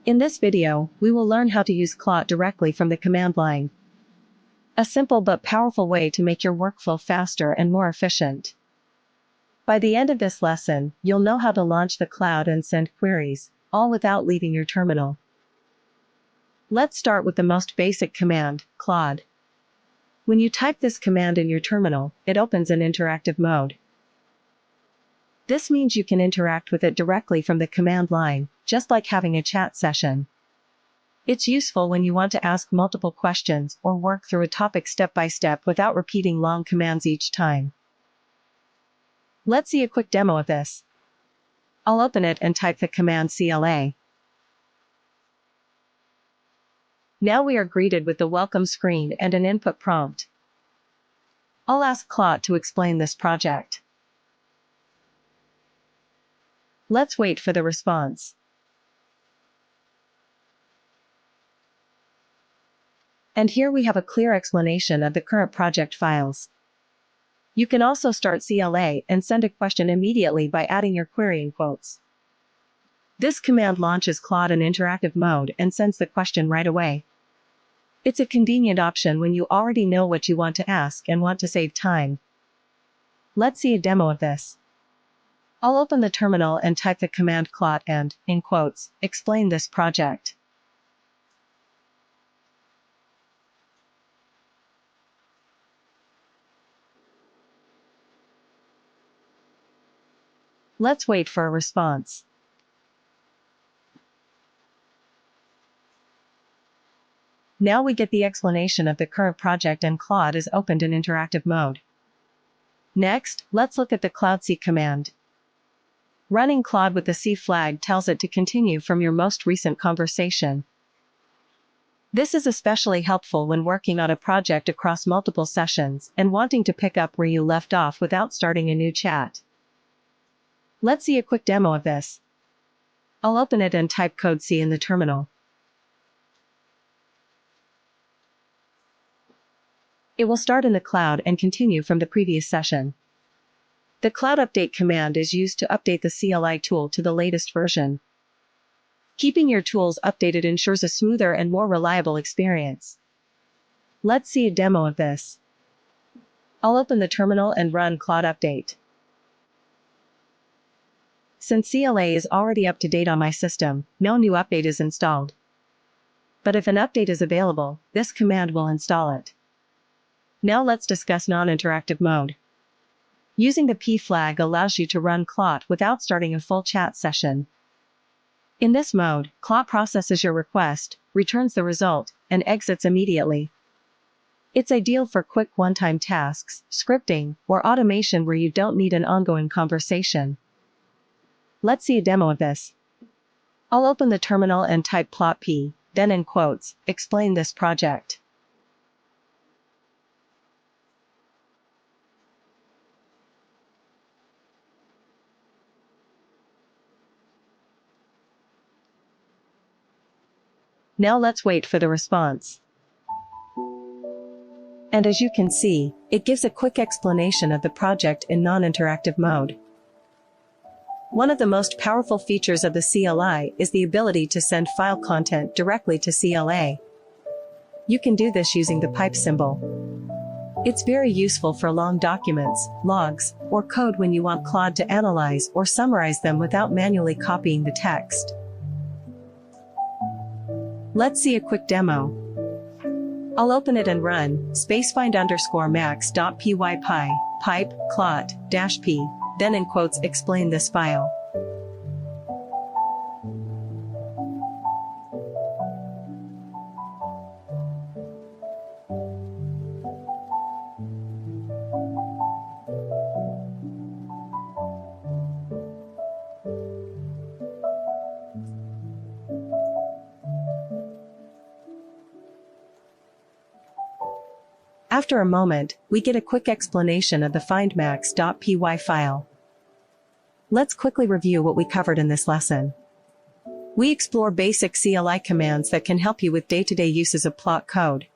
In this video, we will learn how to use Claude directly from the command line. A simple but powerful way to make your workflow faster and more efficient. By the end of this lesson, you'll know how to launch the Claude and send queries, all without leaving your terminal. Let's start with the most basic command, Claude. When you type this command in your terminal, it opens in interactive mode. This means you can interact with it directly from the command line, just like having a chat session. It's useful when you want to ask multiple questions or work through a topic step by step without repeating long commands each time. Let's see a quick demo of this. I'll open it and type the command CLI. Now we are greeted with the welcome screen and an input prompt. I'll ask Claude to explain this project. Let's wait for the response. And here we have a clear explanation of the current project files. You can also start CLI and send a question immediately by adding your query in quotes. This command launches Claude in interactive mode and sends the question right away. It's a convenient option when you already know what you want to ask and want to save time. Let's see a demo of this. I'll open the terminal and type the command Claude and, in quotes, explain this project. Let's wait for a response. Now we get the explanation of the current project and Claude is opened in interactive mode. Next, let's look at the Claude C command. Running Claude with the C flag tells it to continue from your most recent conversation. This is especially helpful when working on a project across multiple sessions and wanting to pick up where you left off without starting a new chat. Let's see a quick demo of this. I'll open it and type code C in the terminal. It will start in the Claude and continue from the previous session. The Claude update command is used to update the CLI tool to the latest version. Keeping your tools updated ensures a smoother and more reliable experience. Let's see a demo of this. I'll open the terminal and run Claude update. Since CLI is already up to date on my system, no new update is installed. But if an update is available, this command will install it. Now let's discuss non-interactive mode. Using the P flag allows you to run Claude without starting a full chat session. In this mode, Claude processes your request, returns the result, and exits immediately. It's ideal for quick one-time tasks, scripting, or automation where you don't need an ongoing conversation. Let's see a demo of this. I'll open the terminal and type plot.py, then in quotes, explain this project. Now let's wait for the response. And as you can see, it gives a quick explanation of the project in non-interactive mode. One of the most powerful features of the CLI is the ability to send file content directly to CLI. You can do this using the pipe symbol. It's very useful for long documents, logs, or code when you want Claude to analyze or summarize them without manually copying the text. Let's see a quick demo. I'll open it and run spacefind_max.py pipe Claude-p, then in quotes explain this file. After a moment, we get a quick explanation of the findmax.py file. Let's quickly review what we covered in this lesson. We explore basic CLI commands that can help you with day-to-day uses of Claude Code.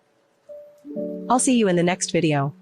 I'll see you in the next video.